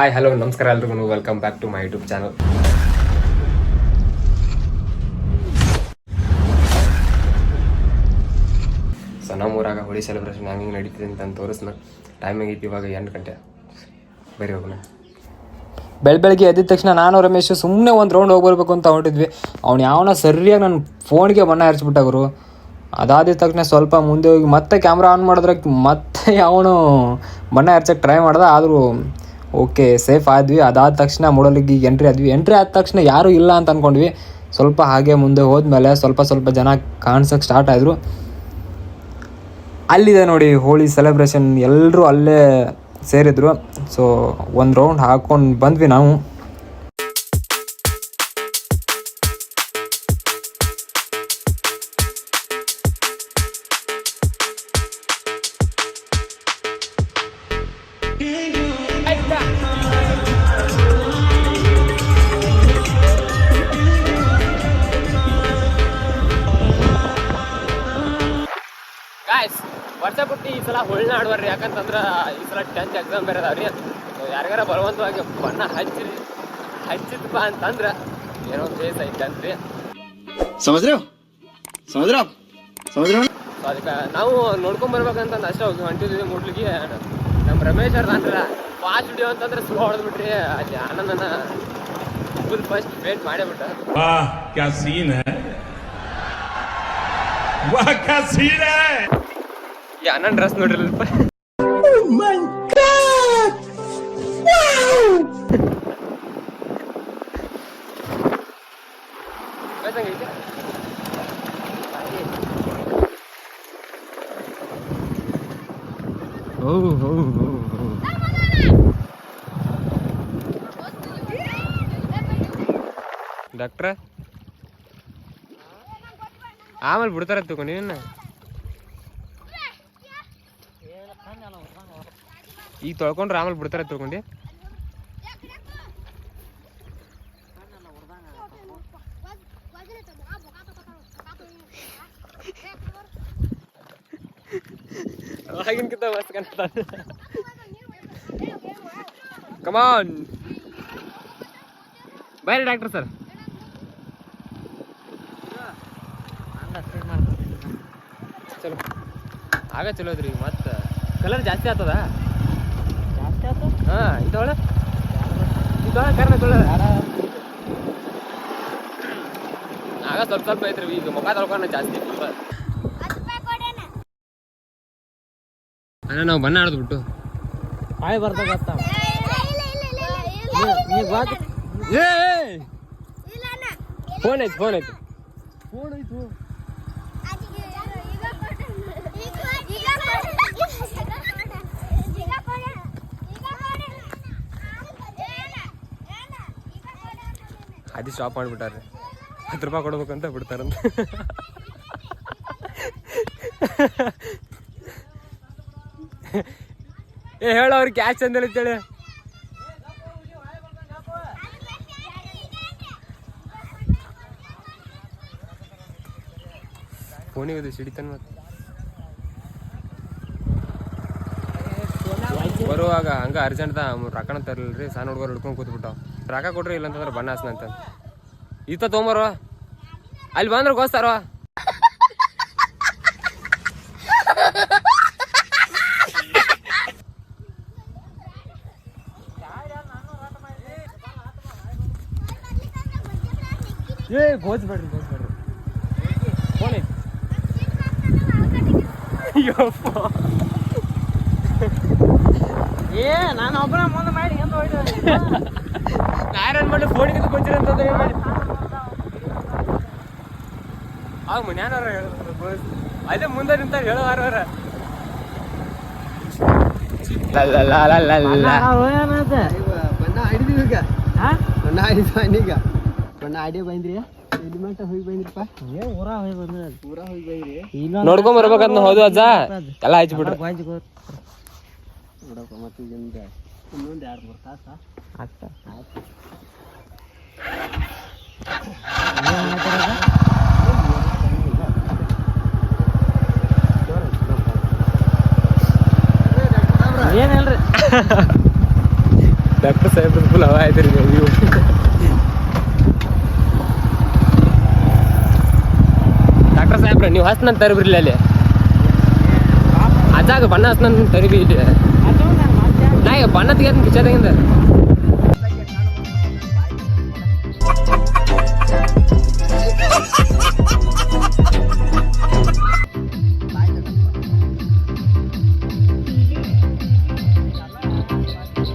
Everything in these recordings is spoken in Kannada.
ಹಾಯ್ ಹಲೋ ನಮಸ್ಕಾರ ಎಲ್ರಿಗೂ welcome back to my YouTube channel. So ನಮ್ಮೂರಾಗ ಹೋಳಿ ಸೆಲೆಬ್ರೇಷನ್ ಹೆಂಗೆ ನಡೀತಿದೆ ಅಂತ ತೋರಿಸ್ನ. ಟೈಮ್ ಆಗೈತಿ ಇವಾಗ 8 ಗಂಟೆ. ಬರೀ ಹೋಗೋಣ. ಬೆಳಗ್ಗೆ ಎದ್ದ ತಕ್ಷಣ ನಾನು ರಮೇಶ್ ಸುಮ್ಮನೆ ಒಂದು ರೌಂಡ್ ಹೋಗಿ ಬರ್ಬೇಕು ಅಂತ ಹೊರಟಿದ್ವಿ. ಅವ್ನು ಯಾವನ ಸರಿಯಾಗಿ ನನ್ನ ಫೋನ್ಗೆ ಬಣ್ಣ ಹರಿಸ್ಬಿಟ್ಟಾಗರು. ಅದಾದ ತಕ್ಷಣ ಸ್ವಲ್ಪ ಮುಂದೆ ಹೋಗಿ ಮತ್ತೆ ಕ್ಯಾಮ್ರಾ ಆನ್ ಮಾಡಿದ್ರೆ ಮತ್ತೆ ಯಾವನು ಬಣ್ಣ ಹರ್ಸಕ್ಕೆ ಟ್ರೈ ಮಾಡ್ದೆ. ಆದರೂ ಓಕೆ ಸೇಫ್ ಆದ್ವಿ. ಅದಾದ ತಕ್ಷಣ ಮೂಡಲಿಗೆ ಎಂಟ್ರಿ ಆದ ತಕ್ಷಣ ಯಾರೂ ಇಲ್ಲ ಅಂತ ಅಂದ್ಕೊಂಡ್ವಿ. ಸ್ವಲ್ಪ ಹಾಗೆ ಮುಂದೆ ಹೋದ್ಮೇಲೆ ಸ್ವಲ್ಪ ಜನ ಕಾಣಿಸೋಕ್ಕೆ ಸ್ಟಾರ್ಟ್ ಆದರು. ಅಲ್ಲಿದೆ ನೋಡಿ ಹೋಳಿ ಸೆಲೆಬ್ರೇಷನ್, ಎಲ್ಲರೂ ಅಲ್ಲೇ ಸೇರಿದ್ರು. ಸೊ ಒಂದು ರೌಂಡ್ ಹಾಕ್ಕೊಂಡು ಬಂದ್ವಿ ನಾವು. ವರ್ಷ ಬಿಟ್ಟು ಈ ಸಲ ಹೋಳಿನ ಆಡ್ಬಾರ್ರಿ, ಯಾಕಂತಂದ್ರೆ ಈ ಸಲ 10th ಎಕ್ಸಾಮ್ ಬೇರೆ ಅದಾವ್ರಿ. ಸೊ ಯಾರಿಗಾರ ಬಲವಂತವಾಗಿ ಬಣ್ಣ ಹಚ್ಚಿದ್ಪ ಅಂತಂದ್ರೆ ಏನೋ ಫೇಸ್ ಐತೆ ಅಂತ್ರಿ. ಸಮುದ್ರ ಸೊ ಅದಕ್ಕೆ ನಾವು ನೋಡ್ಕೊಂಬರ್ಬೇಕಂತಂದು ಅಷ್ಟೇ ಹೋಗಿ ಹೊಂಟಿದ್ವಿ ಮೂಡ್ಲಿಗೆ. ನಮ್ಮ ರಮೇಶ್ ಅವ್ರದ್ದು ಅಂದ್ರೆ ಫಾಸ್ಟ್ ವಿಡಿಯೋ ಅಂತಂದ್ರೆ ಸ್ಲೋ ಹೊಡೆದ್ಬಿಟ್ರಿ. ಅಲ್ಲಿ ಆನಂದನ ಫುಲ್ ಫಸ್ಟ್ ವೇಟ್ ಮಾಡೇ ಬಿಟ್ಟ. ಅಣ್ಣನ ಡ್ರೆಸ್ ನೋಡ್ರಲ್ಪ. ಡಾಕ್ಟ್ರ ಆಮೇಲೆ ಬಿಡ್ತಾರ ತಗೊಂಡು ನೀನು ಈಗ ತೊಳ್ಕೊಂಡ್ರೆ ಆಮೇಲೆ ಬಿಡ್ತಾರ ತಿಳ್ಕೊಂಡು. ಆಗಿನ್ಕಿಂತ ಮಸ್ತ್ ಕಾಣ್ತಾನೆ. ಕಮಾನ್ ಬೈರಿ ಡಾಕ್ಟರ್ ಸರ್. ಚಲೋ ಆಗ ಚಲೋ ಅದ್ರಿ. ಮತ್ತೆ ಕಲರ್ ಜಾಸ್ತಿ ಆಗ್ತದ. ಹಾಂ ಇದೊಳ ಕರ್ನ ಆಗ ಸ್ವಲ್ಪ ಐತ್ರಿ. ಈಗ ಮುಖ ತೊಳ್ಕೊಂಡ ಜಾಸ್ತಿ ಅಣ್ಣ ನಾವು ಬಣ್ಣ ಆಡ್ದ್ಬಿಟ್ಟು ಹಾಯ್ ಬರ್ದಾಗತ್ತ. ಫೋನ್ ಐತಿ ಅದು ಸ್ಟಾಪ್ ಮಾಡಿಬಿಟ್ಟಾರೆ. 10 ರೂಪಾಯಿ ಕೊಡ್ಬೇಕಂತ ಬಿಡ್ತಾರಂತ. ಹೇಳ ಅವ್ರಿಗೆ ಕ್ಯಾಶ್ ಅಂದೇಳಿ ಅಂತೇಳಿ. ಫೋನಿಗೆ ಅದು ಸಿಡಿತಾನೆ. ಮತ್ತೆ ಬರುವಾಗ ಹಂಗ ಅರ್ಜೆಂಟ್ ರೊಕ್ಕನ ತರಲ್ರಿ. ಸಣ್ಣ ಹುಡುಗರು ಹಿಡ್ಕೊಂಡು ಕೂತ್ಬಿಟ್ಟಾವ. ರೊಕ್ಕ ಕೊಡ್ರಿ ಇಲ್ಲಂತಂದ್ರೆ ಬಣ್ಣ ಹಸ್ನ ಅಂತ ಈತ ತೊಗೊಂಬರೋ. ಅಲ್ಲಿ ಬಂದ್ರೆ ಗೋಸ್ತಾರೋ. ಗೋಸ್ಬೇಡ್ರಿ ಫೋನ್ ಐತಿ. ಅಯ್ಯಪ್ಪ ನಾನು ಒಬ್ಬನ ಮುಂದೆ ಮಾಡಿ ನಾರೇನ್ ಮಾಡಿ ಫೋನಿಗೆ ಗೊತ್ತಿರಂತಂದ್ರೆ ಏನು ಮಾಡಿ ಆಗ ಮನ್ಯಾನವ್ರ ಹೇಳಿದ್ರು. ಅದೇ ಮುಂದೆ ನಿಂತ ಹೇಳೋವಾರ ಬಣ್ಣ ಆಡಿದೀವಿ. ಈಗ ಬಣ್ಣ ಆಡಿದ್ವ. ಬಣ್ಣ ಆಡಿ ಬಂದ್ರಿ. ಎಲಿಮೆಂಟ್ ಹೋಗಿ ಬಂದ್ರಿಪ್ಪ. ಊರ ಹೋಗಿ ಬಂದ್ರಿ. ನೋಡ್ಕೊಂಡ್ ಬರ್ಬೇಕಂತ ಹೋದ್ವು ಅಜ್ಜ. ಎಲ್ಲ ಹಚ್ಬಿಟ್ರು. ನೋಡಪ್ಪ ಮತ್ತೆ ಇನ್ನೊಂದು 2-3 ತಾಸು ಆಗ್ತಾ. ಏನಲ್ರಿ ಡಾಕ್ಟರ್ ಸಾಹೇಬ್ರ ಫುಲ್ ಹವಾ ಆಯ್ತು ರೀ ನೀವು. ಡಾಕ್ಟರ್ ಸಾಹೇಬ್ರ ನೀವು ಹಸ್ನಂತ ತರಬಿರ್ಲಿ ಅಲ್ಲಿ ಅದಾಗ ಬಣ್ಣ ಹಸ್ನಂತ ತರಿಬಿ ಇಲ್ಲಿ ನಾ ಈಗ ಬಣ್ಣ ತೆಗಿಯತ್ ಕಿಚದಾಗಿಂದ.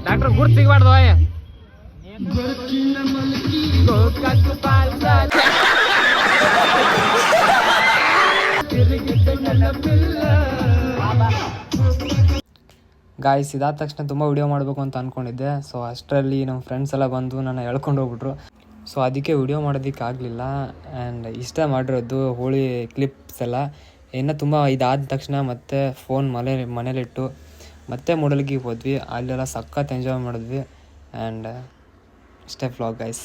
ಡಾಕ್ಟರ್ ಗುರ್ತು ಸಿಗಬಾರ್ದು ಗಾಯ್ಸ್. ಇದಾದ ತಕ್ಷಣ ತುಂಬ ವಿಡಿಯೋ ಮಾಡಬೇಕು ಅಂತ ಅಂದ್ಕೊಂಡಿದ್ದೆ. ಸೊ ಅಷ್ಟರಲ್ಲಿ ನಮ್ಮ ಫ್ರೆಂಡ್ಸ್ ಎಲ್ಲ ಬಂದು ನನ್ನ ಎಳ್ಕೊಂಡು ಹೋಗ್ಬಿಟ್ರು. ಸೊ ಅದಕ್ಕೆ ವಿಡಿಯೋ ಮಾಡೋದಕ್ಕೆ ಆಗಲಿಲ್ಲ. ಆ್ಯಂಡ್ ಇಷ್ಟ ಮಾಡಿರೋದು ಹೋಳಿ ಕ್ಲಿಪ್ಸ್ ಎಲ್ಲ. ಇನ್ನು ತುಂಬ ಇದಾದ ತಕ್ಷಣ ಮತ್ತೆ ಫೋನ್ ಮನೇಲಿಟ್ಟು ಮತ್ತೆ ಮೂಡಲ್ಗಿಗೆ ಹೋದ್ವಿ. ಅಲ್ಲೆಲ್ಲ ಸಖತ್ ಎಂಜಾಯ್ ಮಾಡಿದ್ವಿ. ಆ್ಯಂಡ್ ಇಷ್ಟೇ ವ್ಲಾಗ್ ಗೈಸ್.